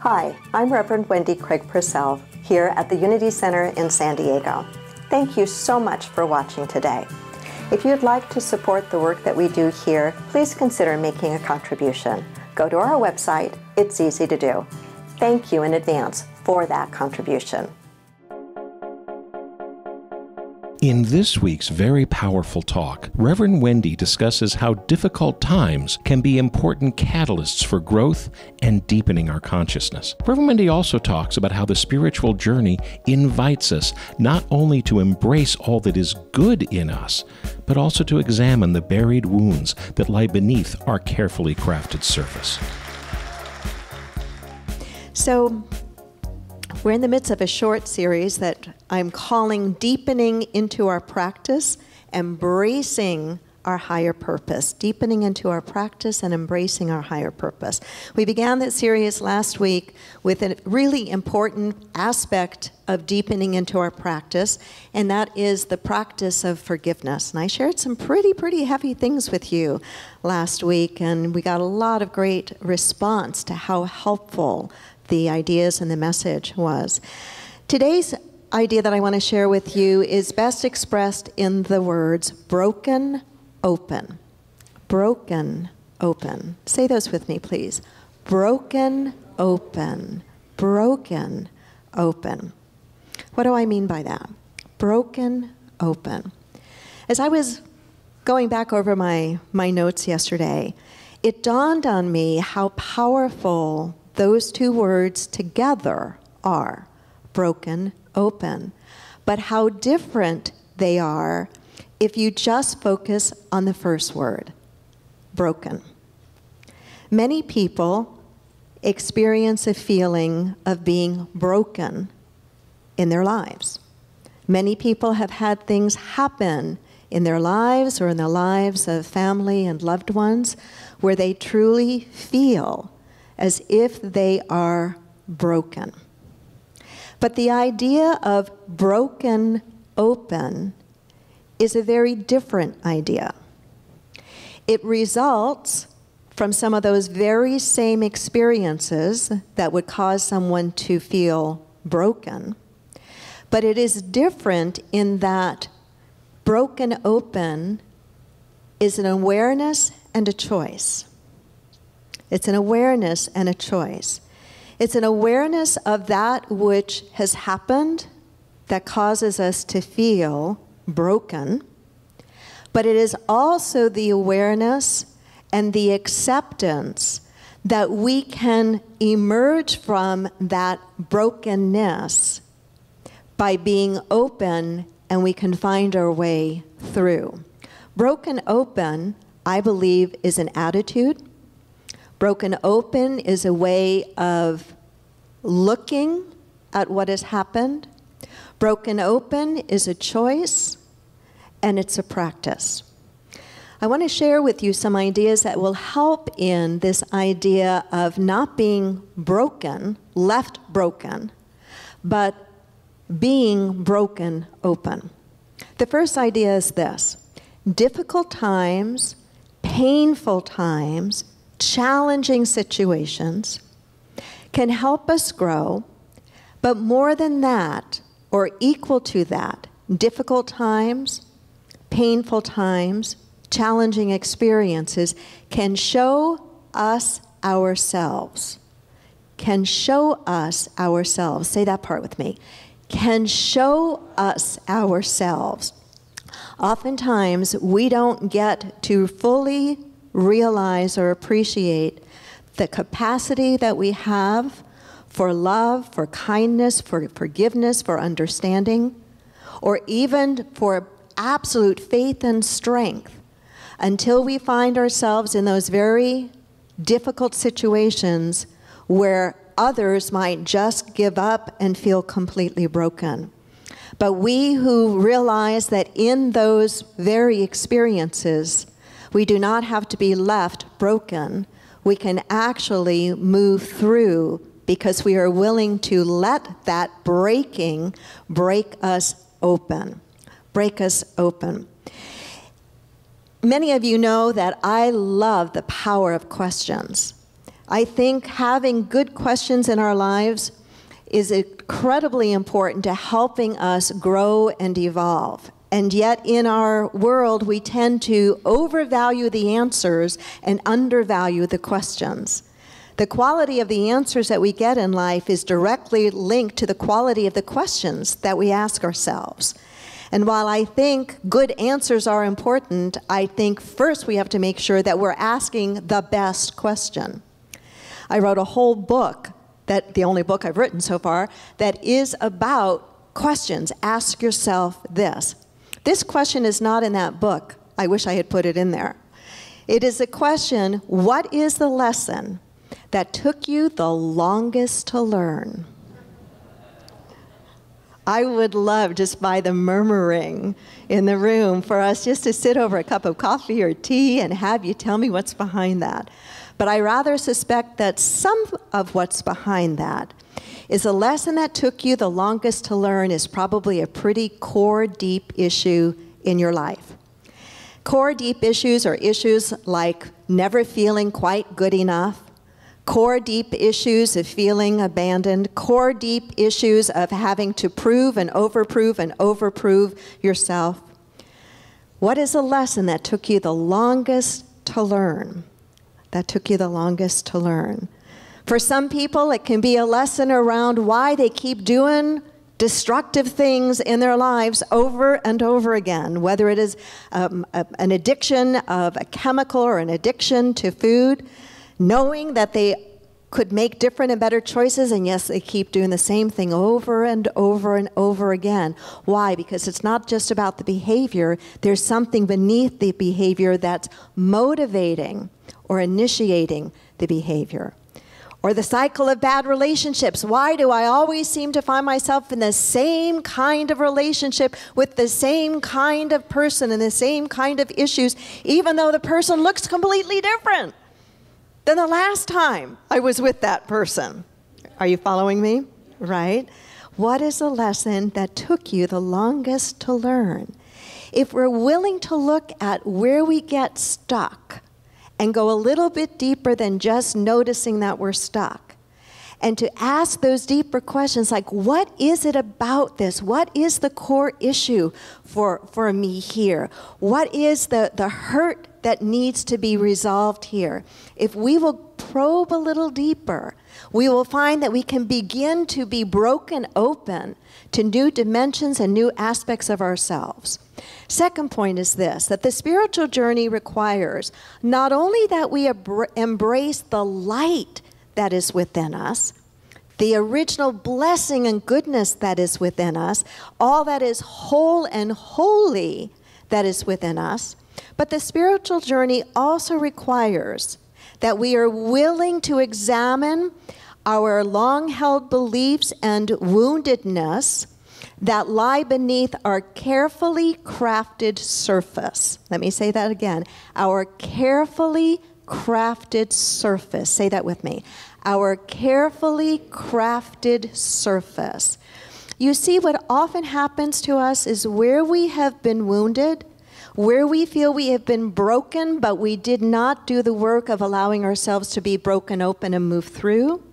Hi, I'm Reverend Wendy Craig-Purcell here at the Unity Center in San Diego. Thank you so much for watching today. If you'd like to support the work that we do here, please consider making a contribution. Go to our website. It's easy to do. Thank you in advance for that contribution. In this week's very powerful talk, Reverend Wendy discusses how difficult times can be important catalysts for growth and deepening our consciousness. Reverend Wendy also talks about how the spiritual journey invites us not only to embrace all that is good in us, but also to examine the buried wounds that lie beneath our carefully crafted surface. So, we're in the midst of a short series that I'm calling Deepening into Our Practice, Embracing Our Higher Purpose. Deepening into our practice and embracing our higher purpose. We began that series last week with a really important aspect of deepening into our practice, and that is the practice of forgiveness. And I shared some pretty heavy things with you last week, and we got a lot of great response to how helpful the ideas and the message was. Today's idea that I want to share with you is best expressed in the words broken open. Broken open. Say those with me, please. Broken open. Broken open. What do I mean by that? Broken open. As I was going back over my notes yesterday, it dawned on me how powerful those two words together are, broken open, but how different they are if you just focus on the first word, broken. Many people experience a feeling of being broken in their lives. Many people have had things happen in their lives or in the lives of family and loved ones where they truly feel as if they are broken. But the idea of broken open is a very different idea. It results from some of those very same experiences that would cause someone to feel broken, but it is different in that broken open is an awareness and a choice. It's an awareness and a choice. It's an awareness of that which has happened that causes us to feel broken, but it is also the awareness and the acceptance that we can emerge from that brokenness by being open, and we can find our way through. Broken open, I believe, is an attitude. Broken open is a way of looking at what has happened. Broken open is a choice, and it's a practice. I want to share with you some ideas that will help in this idea of not being broken, left broken, but being broken open. The first idea is this: difficult times, painful times, challenging situations can help us grow, but more than that, or equal to that, difficult times, painful times, challenging experiences can show us ourselves. Can show us ourselves. Say that part with me. Can show us ourselves. Oftentimes, we don't get to fully realize or appreciate the capacity that we have for love, for kindness, for forgiveness, for understanding, or even for absolute faith and strength until we find ourselves in those very difficult situations where others might just give up and feel completely broken. But we who realize that in those very experiences, we do not have to be left broken. We can actually move through because we are willing to let that breaking break us open. Break us open. Many of you know that I love the power of questions. I think having good questions in our lives is incredibly important to helping us grow and evolve. And yet in our world, we tend to overvalue the answers and undervalue the questions. The quality of the answers that we get in life is directly linked to the quality of the questions that we ask ourselves. And while I think good answers are important, I think first we have to make sure that we're asking the best question. I wrote a whole book, the only book I've written so far, that is about questions. Ask yourself this. This question is not in that book. I wish I had put it in there. It is a question, what is the lesson that took you the longest to learn? I would love, just by the murmuring in the room, for us just to sit over a cup of coffee or tea and have you tell me what's behind that. But I rather suspect that some of what's behind that is a lesson that took you the longest to learn is probably a pretty core, deep issue in your life. Core, deep issues are issues like never feeling quite good enough, core deep issues of feeling abandoned, core deep issues of having to prove and overprove yourself. What is a lesson that took you the longest to learn? That took you the longest to learn. For some people, it can be a lesson around why they keep doing destructive things in their lives over and over again, whether it is an addiction of a chemical or an addiction to food, knowing that they could make different and better choices, and yes, they keep doing the same thing over and over and over again. Why? Because it's not just about the behavior. There's something beneath the behavior that's motivating or initiating the behavior. Or the cycle of bad relationships. Why do I always seem to find myself in the same kind of relationship with the same kind of person and the same kind of issues, even though the person looks completely different than the last time I was with that person? Are you following me? Right? What is a lesson that took you the longest to learn? If we're willing to look at where we get stuck and go a little bit deeper than just noticing that we're stuck, and to ask those deeper questions like, what is it about this? What is the core issue for me here? What is the hurt that needs to be resolved here? If we will probe a little deeper, we will find that we can begin to be broken open to new dimensions and new aspects of ourselves. Second point is this, that the spiritual journey requires not only that we embrace the light that is within us, the original blessing and goodness that is within us, all that is whole and holy that is within us, but the spiritual journey also requires that we are willing to examine our long-held beliefs and woundedness that lie beneath our carefully crafted surface. Let me say that again. Our carefully crafted surface. Say that with me. Our carefully crafted surface. You see, what often happens to us is where we have been wounded, where we feel we have been broken, but we did not do the work of allowing ourselves to be broken open and move through.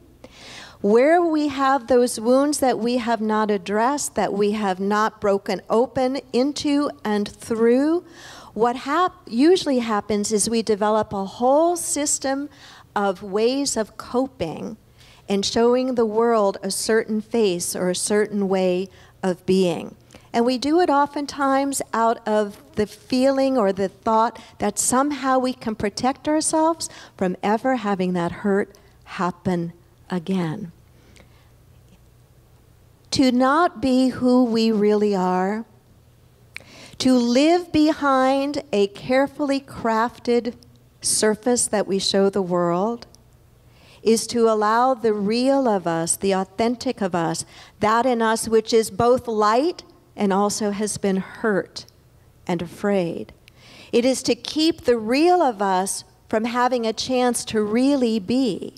Where we have those wounds that we have not addressed, that we have not broken open into and through, what usually happens is we develop a whole system of ways of coping and showing the world a certain face or a certain way of being. And we do it oftentimes out of the feeling or the thought that somehow we can protect ourselves from ever having that hurt happen again. To not be who we really are, to live behind a carefully crafted surface that we show the world, is to allow the real of us, the authentic of us, that in us which is both light and also has been hurt and afraid. It is to keep the real of us from having a chance to really be.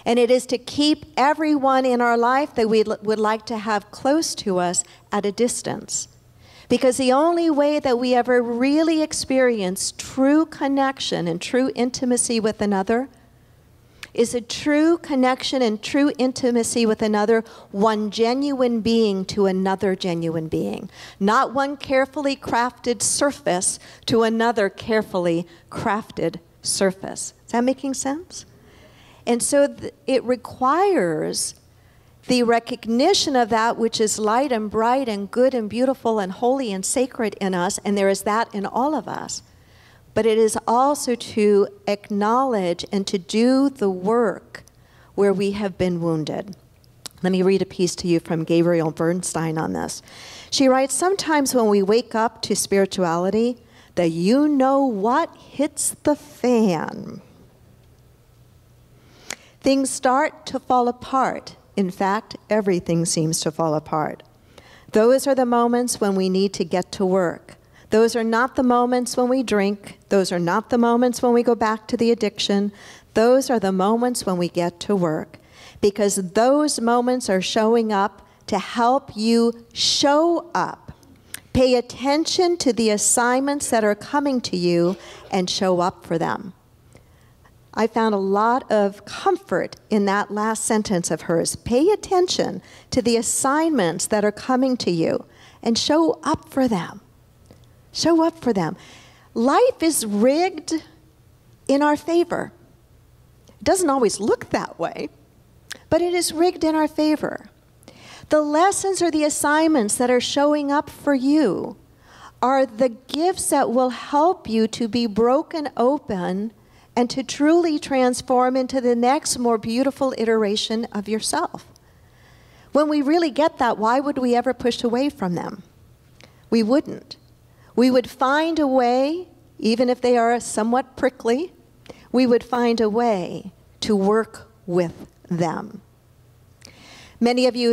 And it is to keep everyone in our life that we would like to have close to us at a distance. Because the only way that we ever really experience true connection and true intimacy with another is a true connection and true intimacy with another, one genuine being to another genuine being. Not one carefully crafted surface to another carefully crafted surface. Is that making sense? And so it requires the recognition of that which is light and bright and good and beautiful and holy and sacred in us, and there is that in all of us. But it is also to acknowledge and to do the work where we have been wounded. Let me read a piece to you from Gabrielle Bernstein on this. She writes, sometimes when we wake up to spirituality, the you-know-what hits the fan. Things start to fall apart. In fact, everything seems to fall apart. Those are the moments when we need to get to work. Those are not the moments when we drink. Those are not the moments when we go back to the addiction. Those are the moments when we get to work. Because those moments are showing up to help you show up. Pay attention to the assignments that are coming to you and show up for them. I found a lot of comfort in that last sentence of hers. Pay attention to the assignments that are coming to you and show up for them. Show up for them. Life is rigged in our favor. It doesn't always look that way, but it is rigged in our favor. The lessons or the assignments that are showing up for you are the gifts that will help you to be broken open and to truly transform into the next more beautiful iteration of yourself. When we really get that, why would we ever push away from them? We wouldn't. We would find a way, even if they are somewhat prickly, we would find a way to work with them. Many of you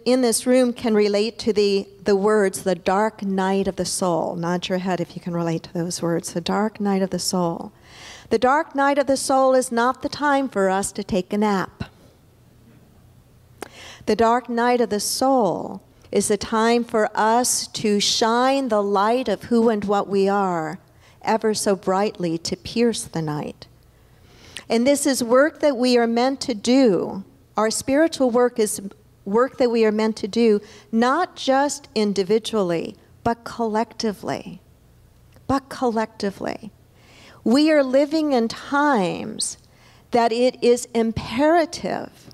in this room can relate to the words, the dark night of the soul. Nod your head if you can relate to those words, the dark night of the soul. The dark night of the soul is not the time for us to take a nap. The dark night of the soul is the time for us to shine the light of who and what we are ever so brightly to pierce the night. And this is work that we are meant to do. Our spiritual work is work that we are meant to do, not just individually, but collectively. But collectively. We are living in times that it is imperative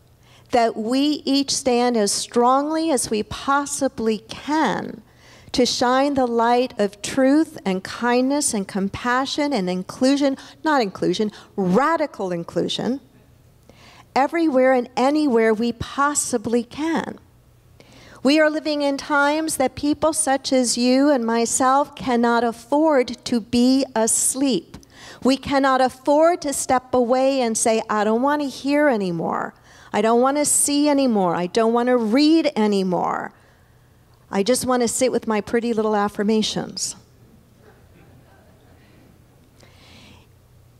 that we each stand as strongly as we possibly can to shine the light of truth and kindness and compassion and inclusion, not inclusion, radical inclusion, everywhere and anywhere we possibly can. We are living in times that people such as you and myself cannot afford to be asleep. We cannot afford to step away and say, I don't want to hear anymore. I don't want to see anymore. I don't want to read anymore. I just want to sit with my pretty little affirmations.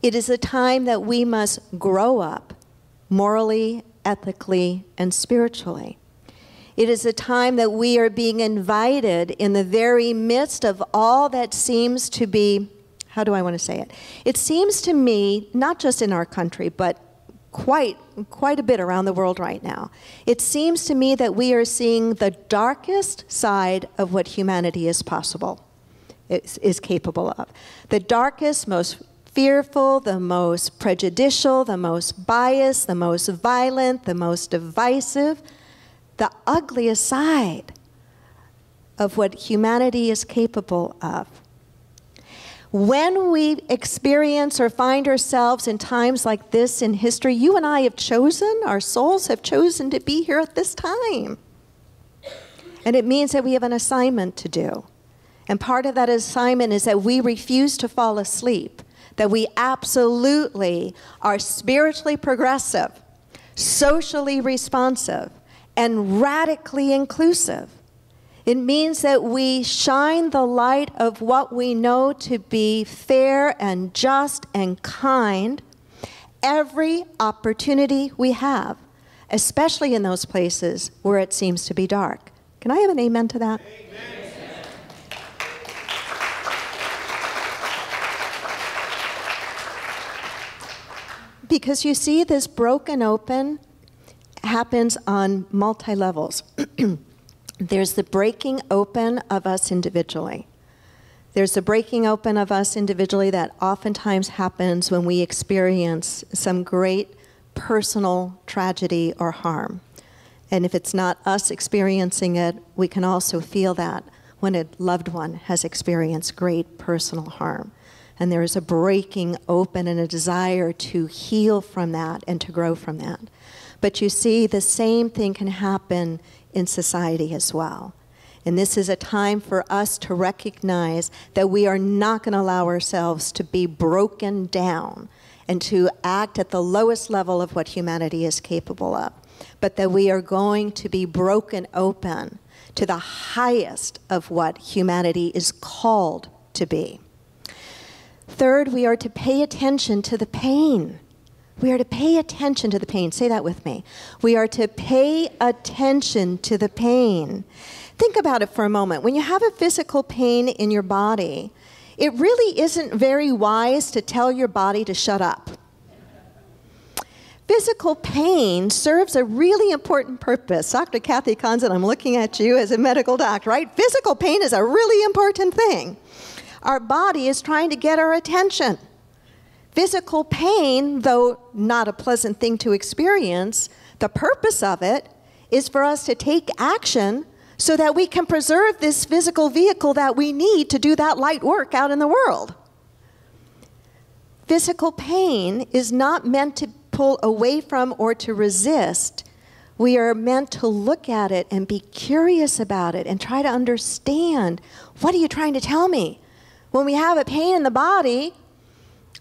It is a time that we must grow up morally, ethically, and spiritually. It is a time that we are being invited in the very midst of all that seems to be, how do I want to say it? It seems to me, not just in our country, but quite a bit around the world right now. It seems to me that we are seeing the darkest side of what humanity is capable of. The darkest, most fearful, the most prejudicial, the most biased, the most violent, the most divisive, the ugliest side of what humanity is capable of. When we experience or find ourselves in times like this in history, you and I have chosen, our souls have chosen to be here at this time. And it means that we have an assignment to do. And part of that assignment is that we refuse to fall asleep, that we absolutely are spiritually progressive, socially responsive, and radically inclusive. It means that we shine the light of what we know to be fair and just and kind every opportunity we have, especially in those places where it seems to be dark. Can I have an amen to that? Amen. because you see, this broken open happens on multi-levels. There's the breaking open of us individually. There's the breaking open of us individually that oftentimes happens when we experience some great personal tragedy or harm. And if it's not us experiencing it, we can also feel that when a loved one has experienced great personal harm. And there is a breaking open and a desire to heal from that and to grow from that. But you see, the same thing can happen in society as well. And this is a time for us to recognize that we are not going to allow ourselves to be broken down and to act at the lowest level of what humanity is capable of, but that we are going to be broken open to the highest of what humanity is called to be. Third, we are to pay attention to the pain. We are to pay attention to the pain. Say that with me. We are to pay attention to the pain. Think about it for a moment. When you have a physical pain in your body, it really isn't very wise to tell your body to shut up. Physical pain serves a really important purpose. Dr. Kathy Conzen, I'm looking at you as a medical doctor, right? Physical pain is a really important thing. Our body is trying to get our attention. Physical pain, though not a pleasant thing to experience, the purpose of it is for us to take action so that we can preserve this physical vehicle that we need to do that light work out in the world. Physical pain is not meant to pull away from or to resist. We are meant to look at it and be curious about it and try to understand, what are you trying to tell me? When we have a pain in the body,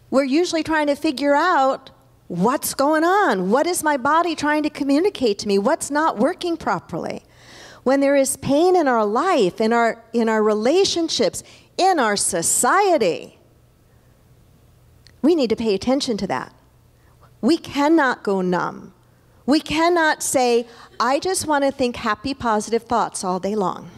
we're usually trying to figure out what's going on. What is my body trying to communicate to me? What's not working properly? When there is pain in our life, in our relationships, in our society, we need to pay attention to that. We cannot go numb. We cannot say, I just want to think happy, positive thoughts all day long.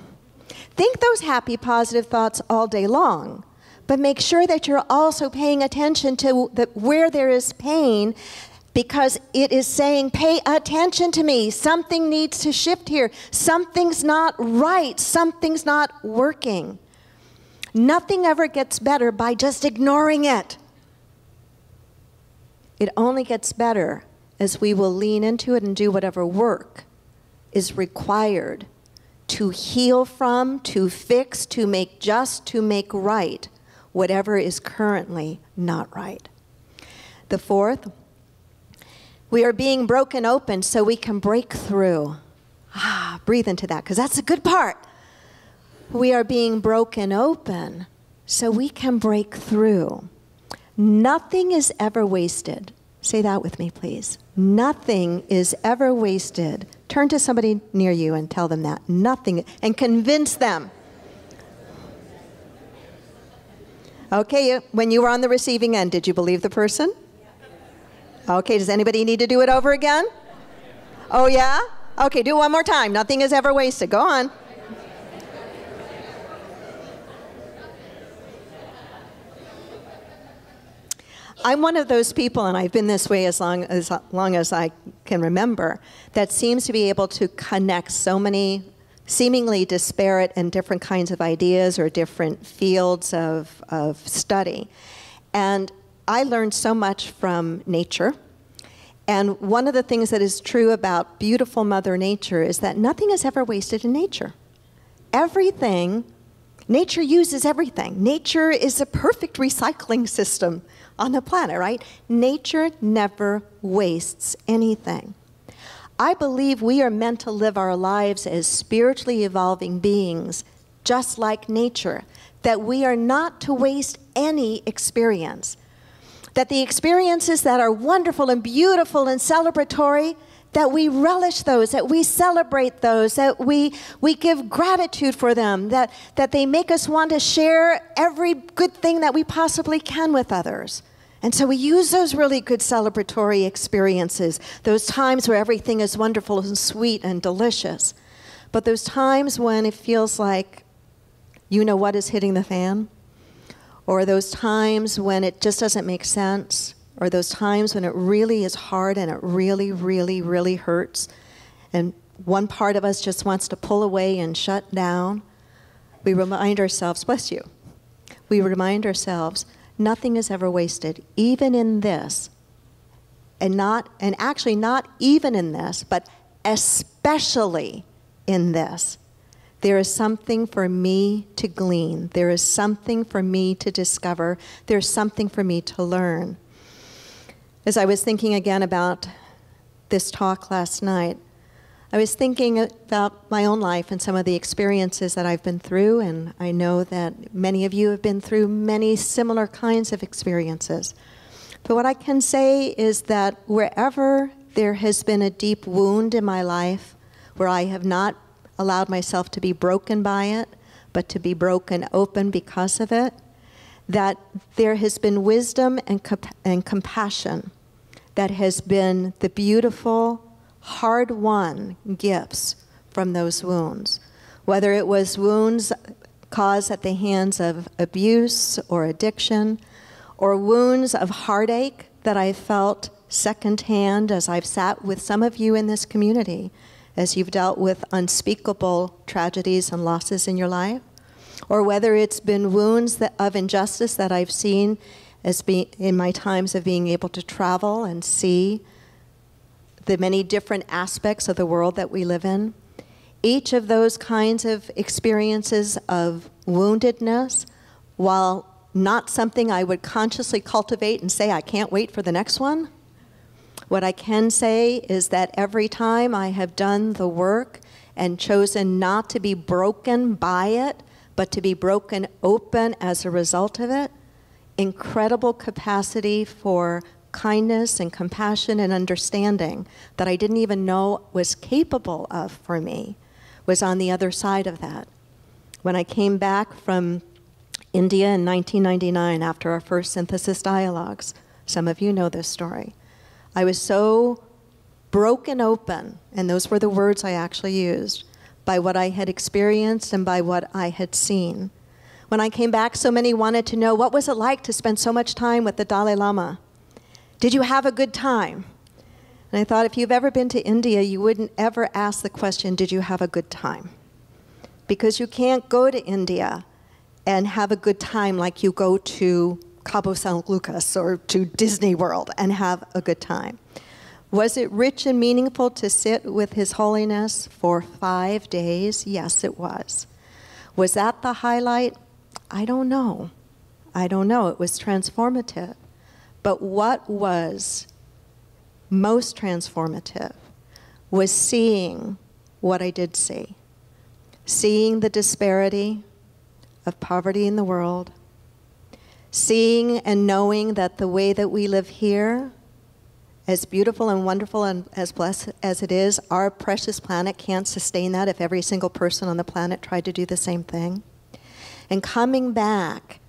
Think those happy, positive thoughts all day long, but make sure that you're also paying attention to where there is pain, because it is saying, pay attention to me. Something needs to shift here. Something's not right. Something's not working. Nothing ever gets better by just ignoring it. It only gets better as we will lean into it and do whatever work is required to heal from, to fix, to make just, to make right whatever is currently not right. The fourth, we are being broken open so we can break through. Breathe into that, because that's the good part. We are being broken open so we can break through. Nothing is ever wasted. Say that with me, please. Nothing is ever wasted. Turn to somebody near you and tell them that. Nothing, and convince them. Okay, when you were on the receiving end, did you believe the person? Okay, does anybody need to do it over again? Oh, yeah? Okay, do it one more time. Nothing is ever wasted. Go on. I'm one of those people, and I've been this way as long as I can remember, that seems to be able to connect so many seemingly disparate and different kinds of ideas or different fields of study. And I learned so much from nature. And one of the things that is true about beautiful Mother Nature is that nothing is ever wasted in nature. Everything, nature uses everything. Nature is a perfect recycling system on the planet, right? Nature never wastes anything. I believe we are meant to live our lives as spiritually evolving beings, just like nature, that we are not to waste any experience. That the experiences that are wonderful and beautiful and celebratory, that we relish those, that we celebrate those, that we give gratitude for them, that they make us want to share every good thing that we possibly can with others. And so we use those really good celebratory experiences, those times where everything is wonderful and sweet and delicious. But those times when it feels like, you know what is hitting the fan? Or those times when it just doesn't make sense, or those times when it really is hard and it really, really, really hurts, and one part of us just wants to pull away and shut down, we remind ourselves, bless you, we remind ourselves nothing is ever wasted, even in this, and actually not even in this, but especially in this. There is something for me to glean. There is something for me to discover. There's something for me to learn. As I was thinking again about this talk last night, I was thinking about my own life and some of the experiences that I've been through, and I know that many of you have been through many similar kinds of experiences. But what I can say is that wherever there has been a deep wound in my life, where I have not allowed myself to be broken by it, but to be broken open because of it, that there has been wisdom and compassion that has been the beautiful, hard-won gifts from those wounds. Whether it was wounds caused at the hands of abuse or addiction, or wounds of heartache that I felt secondhand as I've sat with some of you in this community, as you've dealt with unspeakable tragedies and losses in your life, or whether it's been wounds of injustice that I've seen in my times of being able to travel and see the many different aspects of the world that we live in. Each of those kinds of experiences of woundedness, while not something I would consciously cultivate and say, I can't wait for the next one, what I can say is that every time I have done the work and chosen not to be broken by it, but to be broken open as a result of it, incredible capacity for kindness and compassion and understanding that I didn't even know was capable of for me was on the other side of that. When I came back from India in 1999 after our first synthesis dialogues, some of you know this story, I was so broken open, and those were the words I actually used, by what I had experienced and by what I had seen. When I came back, so many wanted to know, what was it like to spend so much time with the Dalai Lama? Did you have a good time? And I thought, if you've ever been to India, you wouldn't ever ask the question, did you have a good time? Because you can't go to India and have a good time like you go to Cabo San Lucas or to Disney World and have a good time. Was it rich and meaningful to sit with His Holiness for 5 days? Yes, it was. Was that the highlight? I don't know. I don't know. It was transformative. But what was most transformative was seeing what I did see. Seeing the disparity of poverty in the world, seeing and knowing that the way that we live here, as beautiful and wonderful and as blessed as it is, our precious planet can't sustain that if every single person on the planet tried to do the same thing. And coming back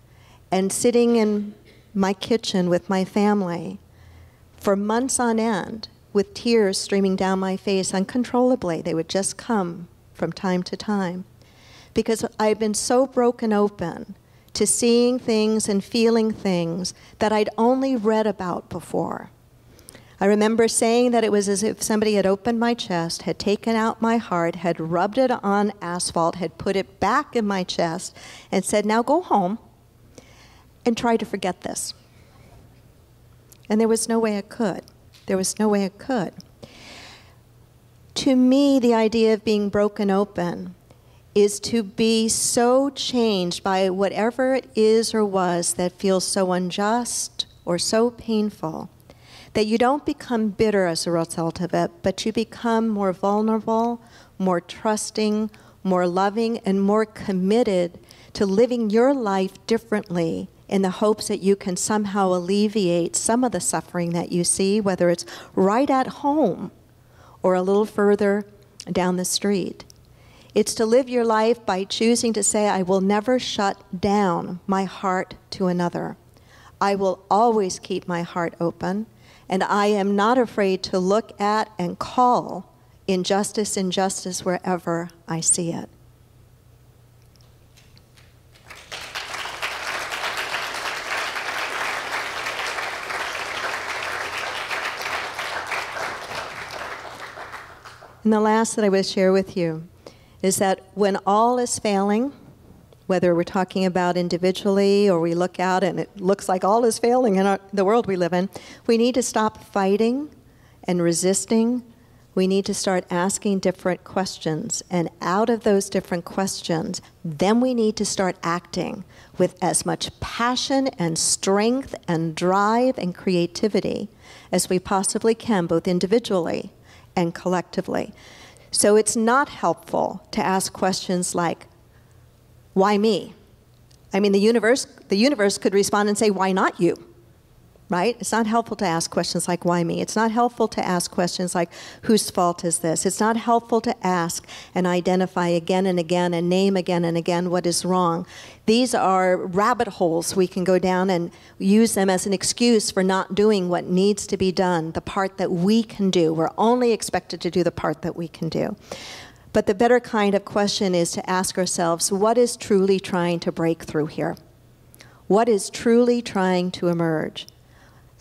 and sitting in my kitchen with my family for months on end with tears streaming down my face uncontrollably. They would just come from time to time. Because I'd been so broken open to seeing things and feeling things that I'd only read about before. I remember saying that it was as if somebody had opened my chest, had taken out my heart, had rubbed it on asphalt, had put it back in my chest, and said, now go home and try to forget this. And there was no way I could. There was no way I could. To me, the idea of being broken open is to be so changed by whatever it is or was that feels so unjust or so painful that you don't become bitter as a result of it, but you become more vulnerable, more trusting, more loving, and more committed to living your life differently in the hopes that you can somehow alleviate some of the suffering that you see, whether it's right at home or a little further down the street. It's to live your life by choosing to say, I will never shut down my heart to another. I will always keep my heart open, and I am not afraid to look at and call injustice wherever I see it. And the last that I would share with you is that when all is failing, whether we're talking about individually or we look out and it looks like all is failing in the world we live in, we need to stop fighting and resisting. We need to start asking different questions. And out of those different questions, then we need to start acting with as much passion and strength and drive and creativity as we possibly can, both individually and collectively. So it's not helpful to ask questions like, why me? I mean, the universe could respond and say, why not you? Right? It's not helpful to ask questions like, why me? It's not helpful to ask questions like, whose fault is this? It's not helpful to ask and identify again and again and name again and again what is wrong. These are rabbit holes we can go down and use them as an excuse for not doing what needs to be done, the part that we can do. We're only expected to do the part that we can do. But the better kind of question is to ask ourselves, what is truly trying to break through here? What is truly trying to emerge?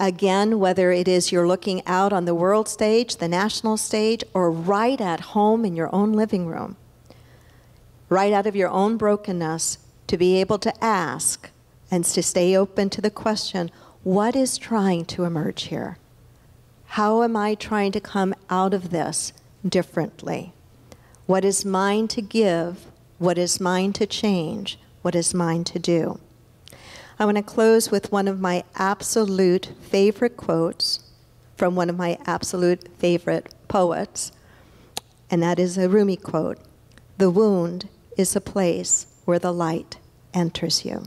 Again, whether it is you're looking out on the world stage, the national stage, or right at home in your own living room, right out of your own brokenness, to be able to ask and to stay open to the question, what is trying to emerge here? How am I trying to come out of this differently? What is mine to give? What is mine to change? What is mine to do? I want to close with one of my absolute favorite quotes from one of my absolute favorite poets, and that is a Rumi quote. The wound is a place where the light enters you.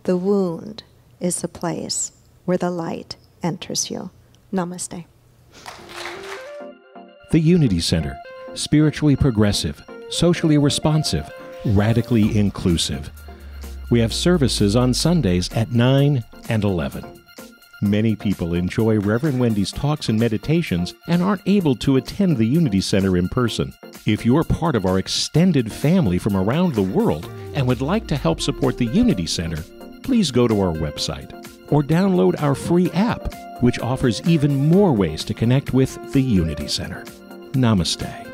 The wound is a place where the light enters you. Namaste. The Unity Center, spiritually progressive, socially responsive, radically inclusive. We have services on Sundays at 9 and 11. Many people enjoy Reverend Wendy's talks and meditations and aren't able to attend the Unity Center in person. If you're part of our extended family from around the world and would like to help support the Unity Center, please go to our website or download our free app, which offers even more ways to connect with the Unity Center. Namaste.